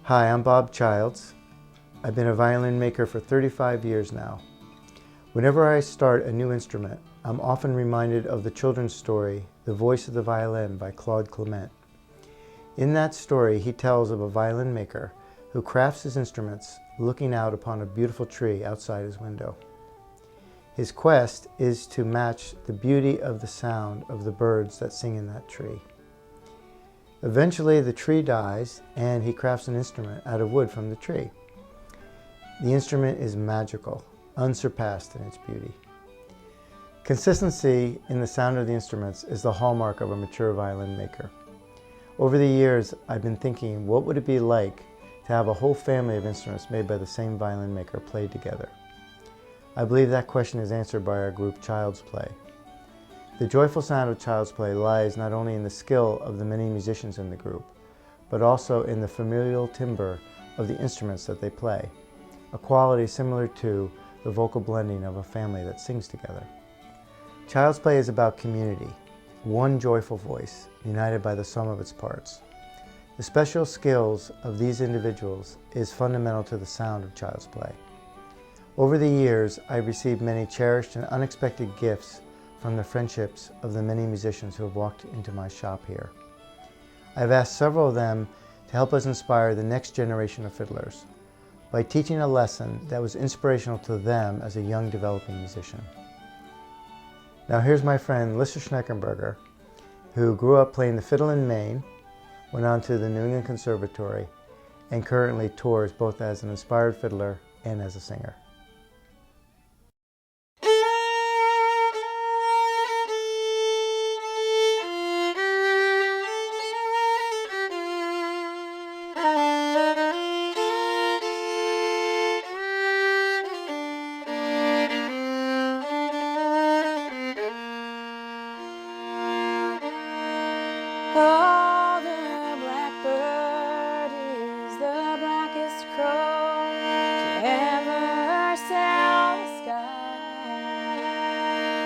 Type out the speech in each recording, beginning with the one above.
Hi, I'm Bob Childs. I've been a violin maker for 35 years now. Whenever I start a new instrument, I'm often reminded of the children's story, The Voice of the Violin by Claude Clement. In that story, he tells of a violin maker who crafts his instruments looking out upon a beautiful tree outside his window. His quest is to match the beauty of the sound of the birds that sing in that tree. Eventually, the tree dies, and he crafts an instrument out of wood from the tree. The instrument is magical, unsurpassed in its beauty. Consistency in the sound of the instruments is the hallmark of a mature violin maker. Over the years, I've been thinking, what would it be like to have a whole family of instruments made by the same violin maker played together? I believe that question is answered by our group Child's Play. The joyful sound of Child's Play lies not only in the skill of the many musicians in the group, but also in the familial timbre of the instruments that they play, a quality similar to the vocal blending of a family that sings together. Child's Play is about community, one joyful voice, united by the sum of its parts. The special skills of these individuals is fundamental to the sound of Child's Play. Over the years, I've received many cherished and unexpected gifts from the friendships of the many musicians who have walked into my shop here. I've asked several of them to help us inspire the next generation of fiddlers by teaching a lesson that was inspirational to them as a young developing musician. Now here's my friend Lissa Schneckenburger, who grew up playing the fiddle in Maine, went on to the New England Conservatory, and currently tours both as an inspired fiddler and as a singer. Oh, the blackbird is the blackest crow to ever sail the sky.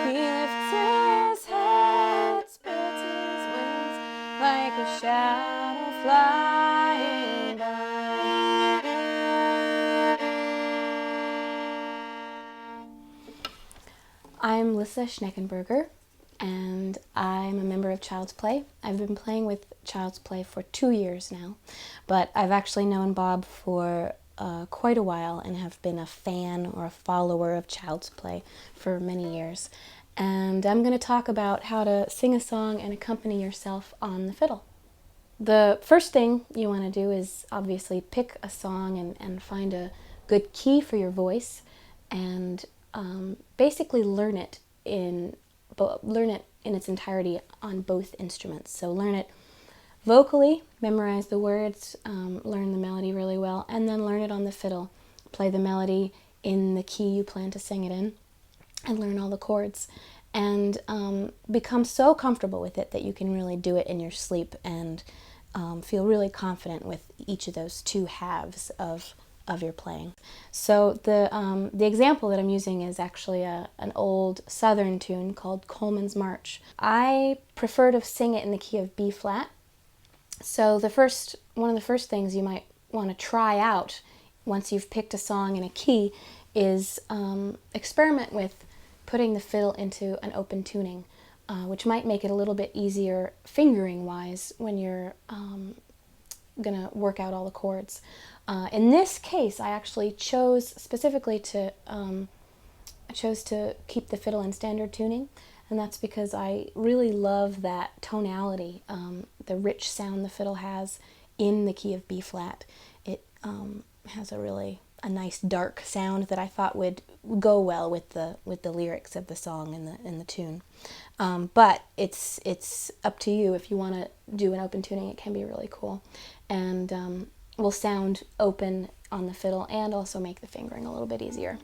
He lifts his head, spreads his wings like a shadow flying by. I'm Lissa Schneckenburger, and I'm a member of Child's Play. I've been playing with Child's Play for 2 years now, but I've actually known Bob for quite a while and have been a fan or a follower of Child's Play for many years. And I'm going to talk about how to sing a song and accompany yourself on the fiddle. The first thing you want to do is obviously pick a song and find a good key for your voice and basically learn it in its entirety on both instruments. So learn it vocally, memorize the words, learn the melody really well, and then learn it on the fiddle. Play the melody in the key you plan to sing it in, and learn all the chords. And become so comfortable with it that you can really do it in your sleep and feel really confident with each of those two halves of your playing. So the example that I'm using is actually an old Southern tune called Coleman's March. I prefer to sing it in the key of B flat. So one of the first things you might want to try out once you've picked a song in a key is experiment with putting the fiddle into an open tuning, which might make it a little bit easier fingering wise when you're gonna work out all the chords. In this case, I actually chose specifically to keep the fiddle in standard tuning, and that's because I really love that tonality, the rich sound the fiddle has in the key of B flat. It has a nice dark sound that I thought would go well with the lyrics of the song and the tune. But it's up to you. If you want to do an open tuning, it can be really cool, and will sound open on the fiddle and also make the fingering a little bit easier.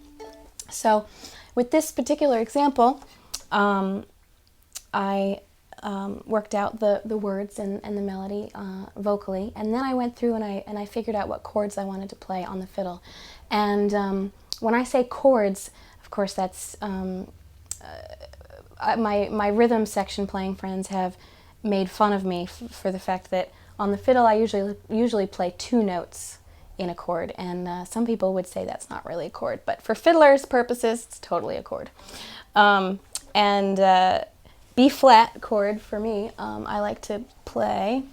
So with this particular example, I worked out the words and the melody vocally, and then I went through and I figured out what chords I wanted to play on the fiddle. And when I say chords, of course that's my rhythm section playing friends have made fun of me for the fact that on the fiddle I usually play 2 notes, in a chord, and some people would say that's not really a chord, but for fiddlers' purposes, it's totally a chord. B flat chord for me, I like to play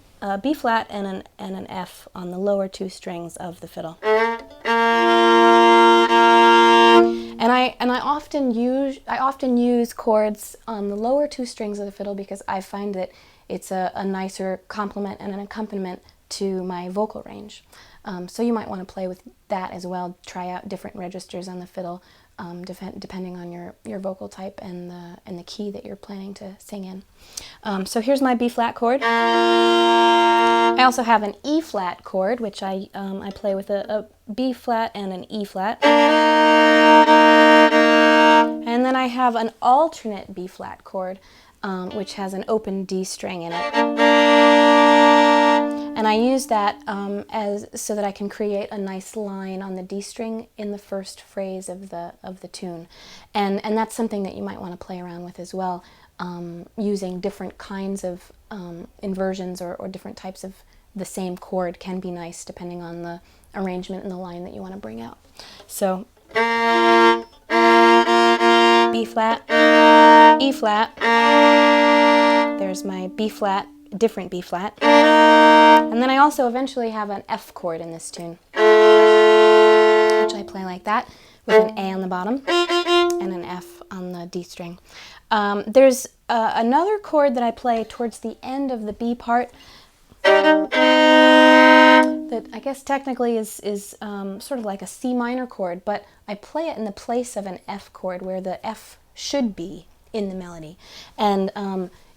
B flat and an F on the lower two strings of the fiddle. And I often use chords on the lower two strings of the fiddle because I find that it's a nicer complement and an accompaniment to my vocal range. So you might want to play with that as well. Try out different registers on the fiddle, depending on your vocal type and the key that you're planning to sing in. So here's my B flat chord. I also have an E flat chord, which I play with a B flat and an E flat. And then I have an alternate B flat chord, which has an open D string in it. And I use that so that I can create a nice line on the D string in the first phrase of the tune. And that's something that you might want to play around with as well, using different kinds of inversions or different types of the same chord can be nice depending on the arrangement and the line that you want to bring out. So B flat, E flat, there's my B flat, different B flat, and then I also eventually have an F chord in this tune, which I play like that with an A on the bottom and an F on the D string. There's another chord that I play towards the end of the B part that I guess technically is sort of like a C minor chord, but I play it in the place of an F chord where the F should be in the melody. And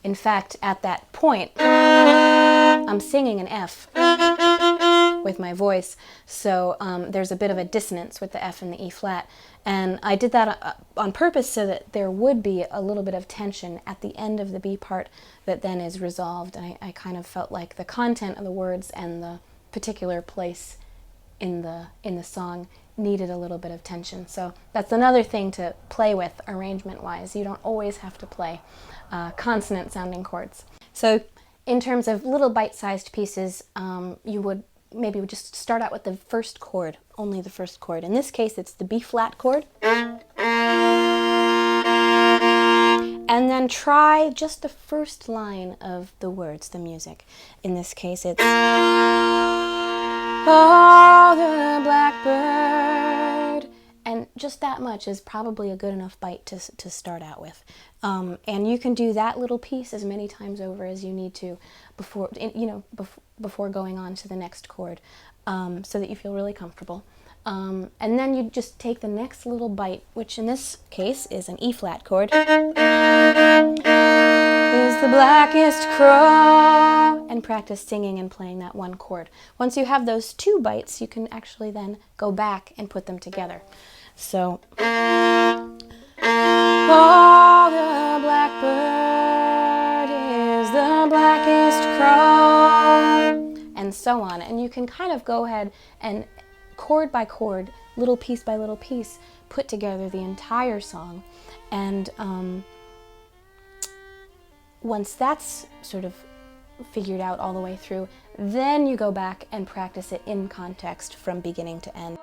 in fact, at that point, I'm singing an F with my voice, so there's a bit of a dissonance with the F and the E flat. And I did that on purpose so that there would be a little bit of tension at the end of the B part that then is resolved. And I kind of felt like the content of the words and the particular place in the song needed a little bit of tension. So that's another thing to play with arrangement-wise. You don't always have to play consonant-sounding chords. So in terms of little bite-sized pieces, you would maybe just start out with the first chord, only the first chord. In this case, it's the B flat chord. And then try just the first line of the words, the music. In this case, it's "Oh, the blackbird." And just that much is probably a good enough bite to start out with. And you can do that little piece as many times over as you need to before going on to the next chord, so that you feel really comfortable. And then you just take the next little bite, which in this case is an E flat chord. Is the blackest crow, and practice singing and playing that one chord. Once you have those two bites, you can actually then go back and put them together. So, oh, the blackbird is the blackest crow, and so on. And you can kind of go ahead and chord by chord, little piece by little piece, put together the entire song. And once that's sort of figured out all the way through, then you go back and practice it in context from beginning to end.